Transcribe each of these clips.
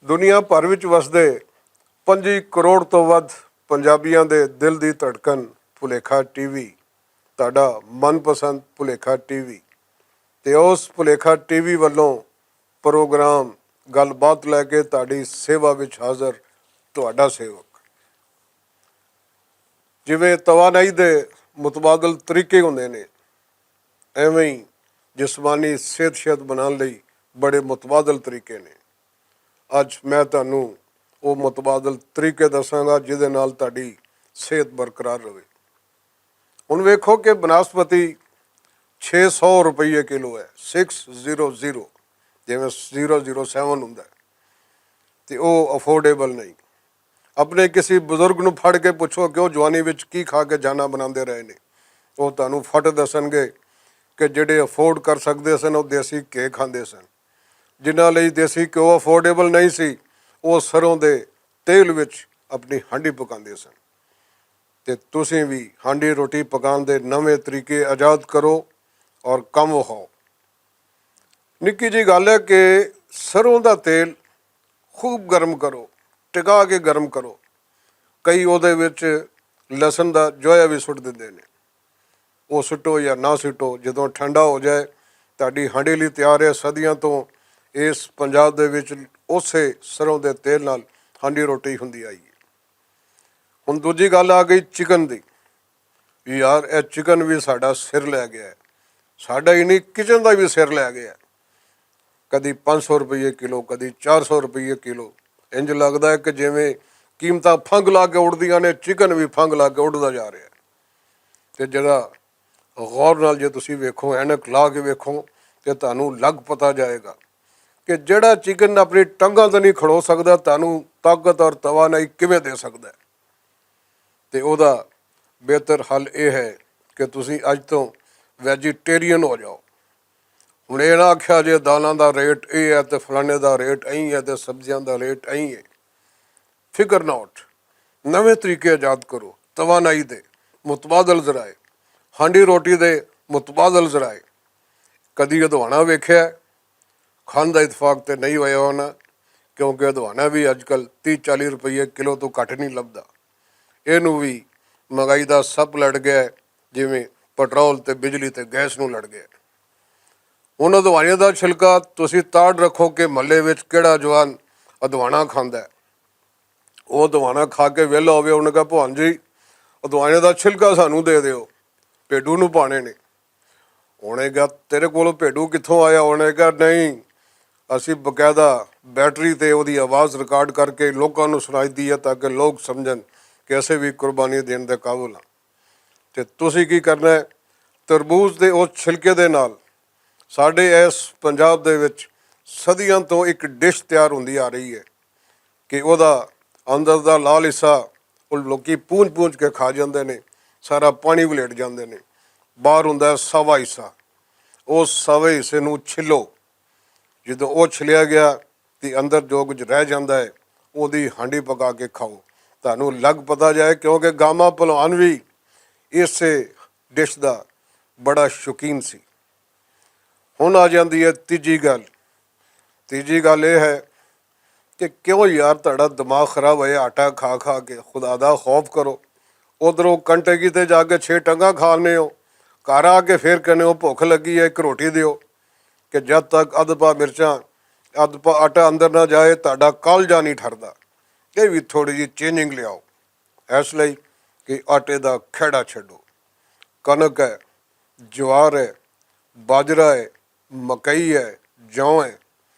ਦੁਨੀਆ ਭਰ ਵਿੱਚ ਵਸਦੇ 25 ਕਰੋੜ ਤੋਂ ਵੱਧ ਪੰਜਾਬੀਆਂ ਦੇ ਦਿਲ ਦੀ ਧੜਕਣ ਭੁਲੇਖਾ ਟੀਵੀ, ਤੁਹਾਡਾ ਮਨਪਸੰਦ ਭੁਲੇਖਾ ਟੀਵੀ। ਤੇ ਉਸ ਭੁਲੇਖਾ ਟੀਵੀ ਵੱਲੋਂ ਪ੍ਰੋਗਰਾਮ ਗੱਲਬਾਤ ਲੈ ਕੇ ਤੁਹਾਡੀ ਸੇਵਾ ਵਿੱਚ ਹਾਜ਼ਰ ਤੁਹਾਡਾ ਸੇਵਕ। ਜਿਵੇਂ ਤਵਾਨਾਈ ਦੇ ਮੁਤਬਾਦਲ ਤਰੀਕੇ ਹੁੰਦੇ ਨੇ, ਐਵੇਂ ਹੀ ਜਿਸਮਾਨੀ ਸਿਹਤ ਬਣਾਉਣ ਲਈ ਬੜੇ ਮੁਤਬਾਦਲ ਤਰੀਕੇ ਨੇ। ਅੱਜ ਮੈਂ ਤੁਹਾਨੂੰ ਉਹ ਮੁਤਬਾਦਲ ਤਰੀਕੇ ਦੱਸਾਂਗਾ ਜਿਹਦੇ ਨਾਲ ਤੁਹਾਡੀ ਸਿਹਤ ਬਰਕਰਾਰ ਰਹੇ। ਹੁਣ ਵੇਖੋ ਕਿ ਬਨਸਪਤੀ 600 ਰੁਪਏ ਕਿਲੋ ਹੈ, 600, ਜਿਵੇਂ 007 ਹੁੰਦਾ, ਤੇ ਉਹ ਅਫੋਰਡੇਬਲ ਨਹੀਂ। ਆਪਣੇ ਕਿਸੇ ਬਜ਼ੁਰਗ ਨੂੰ ਫੜ ਕੇ ਪੁੱਛੋ ਕਿ ਉਹ ਜਵਾਨੀ ਵਿੱਚ ਕੀ ਖਾ ਕੇ ਜਾਨਾ ਬਣਾਉਂਦੇ ਰਹੇ ਨੇ, ਉਹ ਤੁਹਾਨੂੰ ਫਟ ਦੱਸਣਗੇ ਕਿ ਜਿਹੜੇ ਅਫੋਰਡ ਕਰ ਸਕਦੇ ਸਨ ਉਹ ਦੇਸੀ ਘੇ ਖਾਂਦੇ ਸਨ। ਜਿਨ੍ਹਾਂ ਲਈ ਦੇਸੀ ਘਿਓ ਅਫੋਰਡੇਬਲ ਨਹੀਂ ਸੀ, ਉਹ ਸਰੋਂ ਦੇ ਤੇਲ ਵਿੱਚ ਆਪਣੀ ਹਾਂਡੀ ਪਕਾਉਂਦੇ ਸਨ। ਤੇ ਤੁਸੀਂ ਵੀ ਹਾਂਡੀ ਰੋਟੀ ਪਕਾਉਣ ਦੇ ਨਵੇਂ ਤਰੀਕੇ ਆਜ਼ਾਦ ਕਰੋ ਔਰ ਕੰਮ ਵਿਖਾਓ। ਨਿੱਕੀ ਜਿਹੀ ਗੱਲ ਹੈ ਕਿ ਸਰੋਂ ਦਾ ਤੇਲ ਖੂਬ ਗਰਮ ਕਰੋ, ਟਿਕਾ ਕੇ ਗਰਮ ਕਰੋ। ਕਈ ਉਹਦੇ ਵਿੱਚ ਲਸਣ ਦਾ ਜੋਇਆ ਵੀ ਸੁੱਟ ਦਿੰਦੇ ਨੇ, ਉਹ ਸੁੱਟੋ ਜਾਂ ਨਾ ਸੁੱਟੋ। ਜਦੋਂ ਠੰਡਾ ਹੋ ਜਾਏ ਤੁਹਾਡੀ ਹਾਂਡੀ ਲਈ ਤਿਆਰ ਹੈ। ਸਦੀਆਂ ਤੋਂ ਇਸ ਪੰਜਾਬ ਦੇ ਵਿੱਚ ਉਸੇ ਸਰੋਂ ਦੇ ਤੇਲ ਨਾਲ ਹਾਂਡੀ ਰੋਟੀ ਹੁੰਦੀ ਆਈ ਹੈ। ਹੁਣ ਦੂਜੀ ਗੱਲ ਆ ਗਈ ਚਿਕਨ ਦੀ। ਯਾਰ ਇਹ ਚਿਕਨ ਵੀ ਸਾਡਾ ਸਿਰ ਲੈ ਗਿਆ, ਸਾਡਾ ਹੀ ਨਹੀਂ ਕਿਚਨ ਦਾ ਵੀ ਸਿਰ ਲੈ ਗਿਆ। ਕਦੀ 500 ਰੁਪਏ ਕਿਲੋ, ਕਦੀ 400 ਰੁਪਏ ਕਿਲੋ। ਇੰਜ ਲੱਗਦਾ ਹੈ ਕਿ ਜਿਵੇਂ ਕੀਮਤਾਂ ਫੰਗ ਲਾ ਕੇ ਉੱਡਦੀਆਂ ਨੇ, ਚਿਕਨ ਵੀ ਫੰਗ ਲਾ ਕੇ ਉੱਡਦਾ ਜਾ ਰਿਹਾ। ਤੇ ਜਿਹੜਾ ਗੌਰ ਨਾਲ ਜੇ ਤੁਸੀਂ ਵੇਖੋ, ਐਨਕ ਲਾ ਕੇ ਵੇਖੋ, ਤੇ ਤੁਹਾਨੂੰ ਲੱਗ ਪਤਾ ਜਾਏਗਾ ਕਿ ਜਿਹੜਾ ਚਿਕਨ ਆਪਣੀ ਟੰਗਾਂ ਤੋਂ ਨਹੀਂ ਖੜੋ ਸਕਦਾ, ਤੁਹਾਨੂੰ ਤਾਕਤ ਔਰ ਤਵਾਨਾਈ ਕਿਵੇਂ ਦੇ ਸਕਦਾ। ਤੇ ਉਹਦਾ ਬਿਹਤਰ ਹੱਲ ਇਹ ਹੈ ਕਿ ਤੁਸੀਂ ਅੱਜ ਤੋਂ ਵੈਜੀਟੇਰੀਅਨ ਹੋ ਜਾਓ। ਹੁਣ ਇਹ ਨਾ ਆਖਿਆ ਜੇ ਦਾਲਾਂ ਦਾ ਰੇਟ ਇਹ ਹੈ ਤੇ ਫਲਾਣੇ ਦਾ ਰੇਟ ਐਂ ਹੈ ਤੇ ਸਬਜ਼ੀਆਂ ਦਾ ਰੇਟ ਐਂ ਹੈ। ਫਿਕਰ ਨਾਟ, ਨਵੇਂ ਤਰੀਕੇ ਆਜ਼ਾਦ ਕਰੋ। ਤਵਾਨਾਈ ਦੇ ਮੁਤਬਾਦਲ ਜ਼ਰਾਏ, ਹਾਂਡੀ ਰੋਟੀ ਦੇ ਮੁਤਬਾਦਲ ਜ਼ਰਾਏ। ਕਦੀ ਅਧਵਾਣਾ ਵੇਖਿਆ? ਖਾਣ ਦਾ ਇਤਫਾਕ ਤੇ ਨਹੀਂ ਹੋਇਆ ਹੋਣਾ, ਕਿਉਂਕਿ ਅਧਵਾਣਾ ਵੀ ਅੱਜ ਕੱਲ੍ਹ 30-40 ਰੁਪਏ ਕਿਲੋ ਤੋਂ ਘੱਟ ਨਹੀਂ ਲੱਭਦਾ। ਇਹਨੂੰ ਵੀ ਮਹਿੰਗਾਈ ਦਾ ਸੱਪ ਲੜ ਗਿਆ, ਜਿਵੇਂ ਪੈਟਰੋਲ ਤੇ ਬਿਜਲੀ ਤੇ ਗੈਸ ਨੂੰ ਲੜ ਗਿਆ। ਹੁਣ ਅਧਵਾਣੇ ਦਾ ਛਿਲਕਾ ਤੁਸੀਂ ਤਾੜ ਰੱਖੋ ਕਿ ਮਹੱਲੇ ਵਿੱਚ ਕਿਹੜਾ ਜਵਾਨ ਅਧਵਾਣਾ ਖਾਂਦਾ। ਉਹ ਅਧਵਾਣਾ ਖਾ ਕੇ ਵਿਹਲਾ ਹੋਵੇ, ਉਹਨੇ ਕਿਹਾ ਭਗਵਾਨ ਜੀ ਅਧਵਾਣੇ ਦਾ ਛਿਲਕਾ ਸਾਨੂੰ ਦੇ ਦਿਓ, ਭੇਡੂ ਨੂੰ ਪਾਣੇ ਨੇ। ਉਹਨੇ ਕਿਹਾ ਤੇਰੇ ਕੋਲੋਂ ਭੇਡੂ ਕਿੱਥੋਂ ਆਇਆ? ਉਹਨੇ ਕਿਹਾ ਨਹੀਂ, ਅਸੀਂ ਬਕਾਇਦਾ ਬੈਟਰੀ ਤੇ ਉਹਦੀ ਆਵਾਜ਼ ਰਿਕਾਰਡ ਕਰਕੇ ਲੋਕਾਂ ਨੂੰ ਸੁਣਾਈ ਦੀ ਹੈ ਤਾਂ ਕਿ ਲੋਕ ਸਮਝਣ ਕਿ ਅਸੀਂ ਵੀ ਕੁਰਬਾਨੀ ਦੇਣ ਦੇ ਕਾਬਲ ਹਾਂ। ਤੇ ਤੁਸੀਂ ਕੀ ਕਰਨਾ ਹੈ? ਤਰਬੂਜ਼ ਦੇ ਉਸ ਛਿਲਕੇ ਦੇ ਨਾਲ ਸਾਡੇ ਇਸ ਪੰਜਾਬ ਦੇ ਵਿੱਚ ਸਦੀਆਂ ਤੋਂ ਇੱਕ ਡਿਸ਼ ਤਿਆਰ ਹੁੰਦੀ ਆ ਰਹੀ ਹੈ ਕਿ ਉਹਦਾ ਅੰਦਰ ਦਾ ਲਾਲ ਹਿੱਸਾ ਉਹ ਲੋਕੀ ਪੂੰਝ ਕੇ ਖਾ ਜਾਂਦੇ ਨੇ, ਸਾਰਾ ਪਾਣੀ ਵਲੇਟ ਜਾਂਦੇ ਨੇ। ਬਾਹਰ ਹੁੰਦਾ ਸਵਾ ਹਿੱਸਾ, ਉਸ ਸਵੇ ਹਿੱਸੇ ਨੂੰ ਛਿੱਲੋ। ਜਦੋਂ ਉਹ ਛਿਲਿਆ ਗਿਆ ਤੇ ਅੰਦਰ ਜੋ ਕੁਝ ਰਹਿ ਜਾਂਦਾ ਹੈ ਉਹਦੀ ਹਾਂਡੀ ਪਕਾ ਕੇ ਖਾਓ, ਤੁਹਾਨੂੰ ਲੱਗ ਪਤਾ ਜਾਏ। ਕਿਉਂਕਿ ਗਾਮਾ ਭਲਵਾਨ ਵੀ ਇਸੇ ਡਿਸ਼ ਦਾ ਬੜਾ ਸ਼ੌਕੀਨ ਸੀ। ਹੁਣ ਆ ਜਾਂਦੀ ਹੈ ਤੀਜੀ ਗੱਲ। ਤੀਜੀ ਗੱਲ ਇਹ ਹੈ ਕਿ ਕਿਉਂ ਯਾਰ ਤੁਹਾਡਾ ਦਿਮਾਗ ਖਰਾਬ ਹੋਇਆ ਆਟਾ ਖਾ ਖਾ ਕੇ? ਖੁਦਾ ਦਾ ਖੌਫ ਕਰੋ। ਉੱਧਰੋਂ ਕੰਟੇ ਕੀਤੇ ਜਾ ਕੇ 6 ਟੰਗਾਂ ਖਾਣੇ ਹੋ, ਘਰ ਆ ਕੇ ਫਿਰ ਕਹਿੰਦੇ ਹੋ ਭੁੱਖ ਲੱਗੀ ਹੈ ਇੱਕ ਰੋਟੀ ਦਿਓ। ਕਿ ਜਦ ਤੱਕ ਅੱਧ ਪਾ ਮਿਰਚਾਂ ਅੱਧ ਪਾ ਆਟਾ ਅੰਦਰ ਨਾ ਜਾਏ ਤੁਹਾਡਾ ਕਾਲਜਾ ਨਹੀਂ ਠਰਦਾ। ਇਹ ਵੀ ਥੋੜ੍ਹੀ ਜਿਹੀ ਚੇਂਜਿੰਗ ਲਿਆਓ, ਇਸ ਲਈ ਕਿ ਆਟੇ ਦਾ ਖਹਿੜਾ ਛੱਡੋ। ਕਣਕ ਹੈ, ਜਵਾਰ ਹੈ, ਬਾਜਰਾ ਹੈ, ਮਕਈ ਹੈ, ਜੌਂ ਹੈ।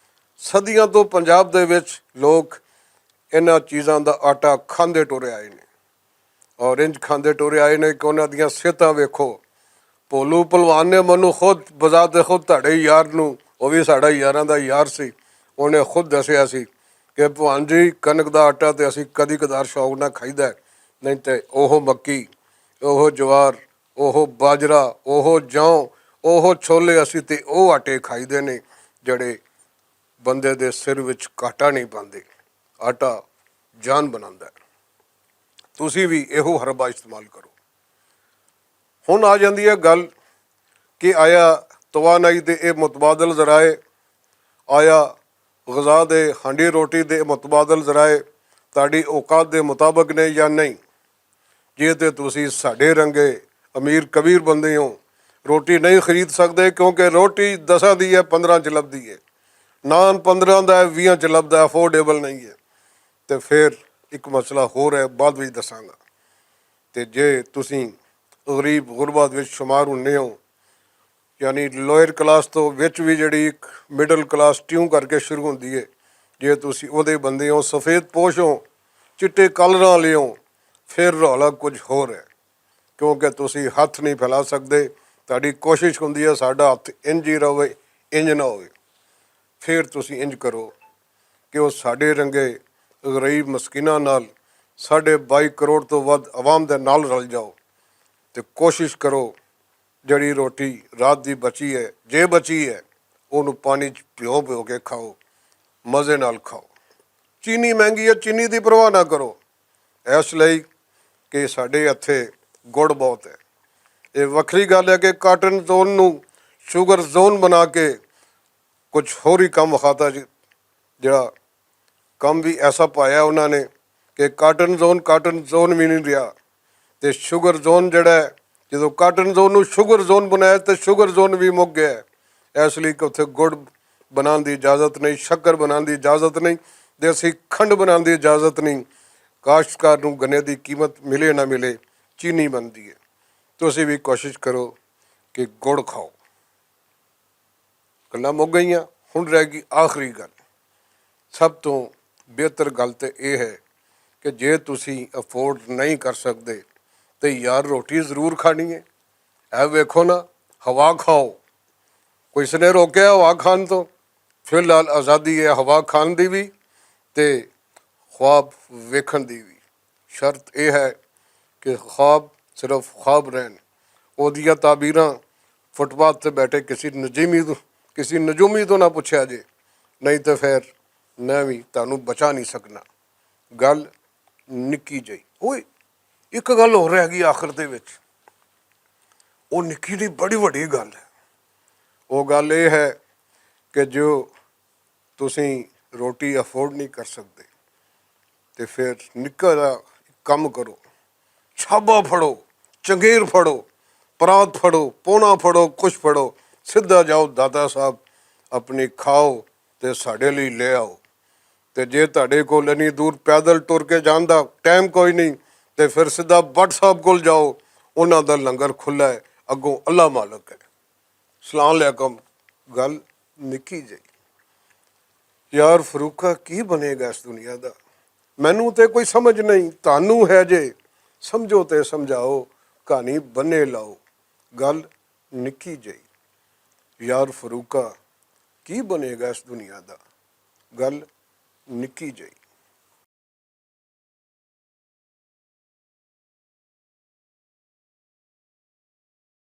ਸਦੀਆਂ ਤੋਂ ਪੰਜਾਬ ਦੇ ਵਿੱਚ ਲੋਕ ਇਹਨਾਂ ਚੀਜ਼ਾਂ ਦਾ ਆਟਾ ਖਾਂਦੇ ਟੁਰੇ ਆਏ ਨੇ, ਔਰ ਇੰਝ ਖਾਂਦੇ ਟੁਰੇ ਆਏ ਨੇ ਕਿ ਉਹਨਾਂ ਦੀਆਂ ਸਿਹਤਾਂ ਵੇਖੋ। ਭੋਲੂ ਭਲਵਾਨ ਨੇ ਮੈਨੂੰ ਖੁਦ ਬਜ਼ਾਤੇ ਖੁਦ ਤੁਹਾਡੇ ਯਾਰ ਨੂੰ, ਉਹ ਵੀ ਸਾਡਾ ਯਾਰਾਂ ਦਾ ਯਾਰ ਸੀ, ਉਹਨੇ ਖੁਦ ਦੱਸਿਆ ਸੀ ਕਿ ਭਗਵਾਨ ਜੀ ਕਣਕ ਦਾ ਆਟਾ ਤਾਂ ਅਸੀਂ ਕਦੀ ਕਦਾਰ ਸ਼ੌਕ ਨਾਲ ਖਾਈਦਾ, ਨਹੀਂ ਤੇ ਉਹ ਮੱਕੀ, ਉਹ ਜਵਾਰ, ਉਹ ਬਾਜਰਾ, ਉਹ ਜੌਂ, ਉਹ ਛੋਲੇ, ਅਸੀਂ ਤੇ ਉਹ ਆਟੇ ਖਾਈਦੇ ਨੇ ਜਿਹੜੇ ਬੰਦੇ ਦੇ ਸਿਰ ਵਿੱਚ ਕਾਂਟਾ ਨਹੀਂ ਪਾਉਂਦੇ। ਆਟਾ ਜਾਨ ਬਣਾਉਂਦਾ। ਤੁਸੀਂ ਵੀ ਇਹੋ ਹਰਬਾ ਇਸਤੇਮਾਲ ਕਰੋ। ਹੁਣ ਆ ਜਾਂਦੀ ਹੈ ਗੱਲ ਕਿ ਆਇਆ ਤਵਾਨਾਈ ਦੇ ਇਹ ਮੁਤਬਾਦਲ ਜ਼ਰਾਏ, ਆਇਆ ਗਜ਼ਾ ਦੇ ਹਾਂਡੀ ਰੋਟੀ ਦੇ ਮੁਤਬਾਦਲ ਜ਼ਰਾਏ ਤੁਹਾਡੀ ਔਕਾਤ ਦੇ ਮੁਤਾਬਕ ਨੇ ਜਾਂ ਨਹੀਂ। ਜੇ ਤੇ ਤੁਸੀਂ ਸਾਡੇ ਰੰਗੇ ਅਮੀਰ ਕਬੀਰ ਬੰਦੇ ਹੋ, ਰੋਟੀ ਨਹੀਂ ਖਰੀਦ ਸਕਦੇ ਕਿਉਂਕਿ ਰੋਟੀ 10 ਦੀ ਹੈ 15 ਚ ਲੱਭਦੀ ਹੈ, ਨਾਨ 15 ਦਾ 20 ਚ ਲੱਭਦਾ, ਅਫੋਰਡੇਬਲ ਨਹੀਂ ਹੈ। ਤੇ ਫਿਰ ਇੱਕ ਮਸਲਾ ਹੋਰ ਹੈ, ਬਾਅਦ ਵਿੱਚ ਦੱਸਾਂਗਾ। ਤੇ ਜੇ ਤੁਸੀਂ ਗਰੀਬ ਗੁਰਬਤ ਵਿੱਚ ਸ਼ੁਮਾਰ ਹੁੰਦੇ ਹੋ, ਯਾਨੀ ਲੋਅਰ ਕਲਾਸ ਤੋਂ ਵਿੱਚ ਵੀ ਜਿਹੜੀ ਇੱਕ ਮਿਡਲ ਕਲਾਸ ਟਿਊਂ ਕਰਕੇ ਸ਼ੁਰੂ ਹੁੰਦੀ ਹੈ, ਜੇ ਤੁਸੀਂ ਉਹਦੇ ਬੰਦੇ ਹੋ, ਸਫੇਦ ਪੋਸ਼ ਹੋ, ਚਿੱਟੇ ਕਲਰਾਂ ਵਾਲੇ ਹੋ, ਫਿਰ ਰੌਲਾ ਕੁਝ ਹੋਰ ਹੈ। ਕਿਉਂਕਿ ਤੁਸੀਂ ਹੱਥ ਨਹੀਂ ਫੈਲਾ ਸਕਦੇ, ਤੁਹਾਡੀ ਕੋਸ਼ਿਸ਼ ਹੁੰਦੀ ਹੈ ਸਾਡਾ ਹੱਥ ਇੰਝ ਹੀ ਰਹੇ, ਇੰਝ ਨਾ ਹੋਵੇ। ਫਿਰ ਤੁਸੀਂ ਇੰਝ ਕਰੋ ਕਿ ਉਹ ਸਾਡੇ ਰੰਗੇ ਗਰੀਬ ਮਸਕੀਨਾਂ ਨਾਲ 22.5 ਕਰੋੜ ਤੋਂ ਵੱਧ ਆਵਾਮ ਦੇ ਨਾਲ ਰਲ ਜਾਓ ਅਤੇ ਕੋਸ਼ਿਸ਼ ਕਰੋ ਜਿਹੜੀ ਰੋਟੀ ਰਾਤ ਦੀ ਬਚੀ ਹੈ, ਜੇ ਬਚੀ ਹੈ, ਉਹਨੂੰ ਪਾਣੀ 'ਚ ਭਿਓ ਭਿਓ ਕੇ ਖਾਓ, ਮਜ਼ੇ ਨਾਲ ਖਾਓ। ਚੀਨੀ ਮਹਿੰਗੀ ਹੈ, ਚੀਨੀ ਦੀ ਪਰਵਾਹ ਨਾ ਕਰੋ, ਇਸ ਲਈ ਕਿ ਸਾਡੇ ਇੱਥੇ ਗੁੜ ਬਹੁਤ ਹੈ। ਇਹ ਵੱਖਰੀ ਗੱਲ ਹੈ ਕਿ ਕਾਟਨ ਜ਼ੋਨ ਨੂੰ ਸ਼ੂਗਰ ਜ਼ੋਨ ਬਣਾ ਕੇ ਕੁਝ ਹੋਰ ਹੀ ਕੰਮ ਵਿਖਾਤਾ ਜੀ। ਜਿਹੜਾ ਕੰਮ ਵੀ ਐਸਾ ਪਾਇਆ ਉਹਨਾਂ ਨੇ ਕਿ ਕਾਟਨ ਜ਼ੋਨ ਵੀ ਨਹੀਂ ਰਿਹਾ, ਅਤੇ ਸ਼ੂਗਰ ਜ਼ੋਨ ਜਿਹੜਾ ਹੈ, ਜਦੋਂ ਕਾਟਨ ਜ਼ੋਨ ਨੂੰ ਸ਼ੂਗਰ ਜ਼ੋਨ ਬਣਾਇਆ ਤਾਂ ਸ਼ੂਗਰ ਜ਼ੋਨ ਵੀ ਮੁੱਕ ਗਿਆ। ਇਸ ਲਈ ਕਿ ਉੱਥੇ ਗੁੜ ਬਣਾਉਣ ਦੀ ਇਜਾਜ਼ਤ ਨਹੀਂ, ਸ਼ੱਕਰ ਬਣਾਉਣ ਦੀ ਇਜਾਜ਼ਤ ਨਹੀਂ, ਦੇਸੀ ਖੰਡ ਬਣਾਉਣ ਦੀ ਇਜਾਜ਼ਤ ਨਹੀਂ। ਕਾਸ਼ਤਕਾਰ ਨੂੰ ਗੰਨੇ ਦੀ ਕੀਮਤ ਮਿਲੇ ਨਾ ਮਿਲੇ, ਚੀਨੀ ਬਣਦੀ ਹੈ। ਤੁਸੀਂ ਵੀ ਕੋਸ਼ਿਸ਼ ਕਰੋ ਕਿ ਗੁੜ ਖਾਓ। ਗੱਲਾਂ ਮੁੱਕ ਗਈਆਂ, ਹੁਣ ਰਹਿ ਗਈ ਆਖਰੀ ਗੱਲ। ਸਭ ਤੋਂ ਬਿਹਤਰ ਗੱਲ ਤਾਂ ਇਹ ਹੈ ਕਿ ਜੇ ਤੁਸੀਂ ਅਫੋਰਡ ਨਹੀਂ ਕਰ ਸਕਦੇ ਤੇ ਯਾਰ ਰੋਟੀ ਜ਼ਰੂਰ ਖਾਣੀ ਹੈ। ਇਹ ਵੇਖੋ ਨਾ, ਹਵਾ ਖਾਓ, ਕੋਈ ਇਸਨੇ ਰੋਕਿਆ ਹਵਾ ਖਾਣ ਤੋਂ? ਫਿਲਹਾਲ ਆਜ਼ਾਦੀ ਹੈ ਹਵਾ ਖਾਣ ਦੀ ਵੀ ਅਤੇ ख्वाब ਵੇਖਣ ਦੀ ਵੀ। ਸ਼ਰਤ ਇਹ ਹੈ ਕਿ ख्वाब ਸਿਰਫ ख्वाब ਰਹਿਣ। ਉਹਦੀਆਂ ਤਾਬੀਰਾਂ ਫੁੱਟਪਾਥ 'ਤੇ ਬੈਠੇ ਕਿਸੇ ਨਜੂਮੀ ਤੋਂ ਨਾ ਪੁੱਛਿਆ ਜੇ, ਨਹੀਂ ਤਾਂ ਫਿਰ ਮੈਂ ਵੀ ਤੁਹਾਨੂੰ ਬਚਾ ਨਹੀਂ ਸਕਣਾ। ਗੱਲ ਨਿੱਕੀ ਜਿਹੀ। ਓਏ ਇੱਕ ਗੱਲ ਹੋਰ ਰਹਿ ਗਈ ਆਖਰ ਦੇ ਵਿੱਚ, ਉਹ ਨਿੱਕੀ ਜਿਹੀ ਬੜੀ ਵੱਡੀ ਗੱਲ ਹੈ। ਉਹ ਗੱਲ ਇਹ ਹੈ ਕਿ ਜੋ ਤੁਸੀਂ ਰੋਟੀ ਅਫੋਰਡ ਨਹੀਂ ਕਰ ਸਕਦੇ ਤੇ ਫਿਰ ਨਿੱਕਾ ਜਿਹਾ ਕੰਮ ਕਰੋ, ਛਾਬਾ ਫੜੋ, ਚੰਗੇਰ ਫੜੋ, ਪਰਾਤ ਫੜੋ, ਪੋਣਾ ਫੜੋ, ਕੁਛ ਫੜੋ, ਸਿੱਧਾ ਜਾਓ ਦਾਤਾ ਸਾਹਿਬ ਆਪਣੀ ਖਾਓ ਅਤੇ ਸਾਡੇ ਲਈ ਲੈ ਆਓ। ਅਤੇ ਜੇ ਤੁਹਾਡੇ ਕੋਲ ਇੰਨੀ ਦੂਰ ਪੈਦਲ ਟੁਰ ਕੇ ਜਾਣ ਦਾ ਟਾਈਮ ਕੋਈ ਨਹੀਂ ਅਤੇ ਫਿਰ ਸਿੱਧਾ ਭੱਟ ਸਾਹਿਬ ਕੋਲ ਜਾਓ, ਉਹਨਾਂ ਦਾ ਲੰਗਰ ਖੁੱਲ੍ਹਾ ਹੈ, ਅੱਗੋਂ ਅੱਲਾ ਮਾਲਕ ਹੈ। ਸਲਾਮ ਅਲੈਕਮ। ਗੱਲ ਨਿੱਕੀ ਜਿਹੀ। ਯਾਰ ਫਰੂਕਾ ਕੀ ਬਣੇਗਾ ਇਸ ਦੁਨੀਆ ਦਾ? ਮੈਨੂੰ ਤਾਂ ਕੋਈ ਸਮਝ ਨਹੀਂ, ਤੁਹਾਨੂੰ ਹੈ ਜੇ ਸਮਝੋ ਤੇ ਸਮਝਾਓ, ਕਹਾਣੀ ਬੰਨੇ ਲਾਓ। ਗੱਲ ਨਿੱਕੀ ਜਿਹੀ। ਯਾਰ ਫਰੂਕਾ ਕੀ ਬਣੇਗਾ ਇਸ ਦੁਨੀਆ ਦਾ? ਗੱਲ ਨਿੱਕੀ ਜਿਹੀ।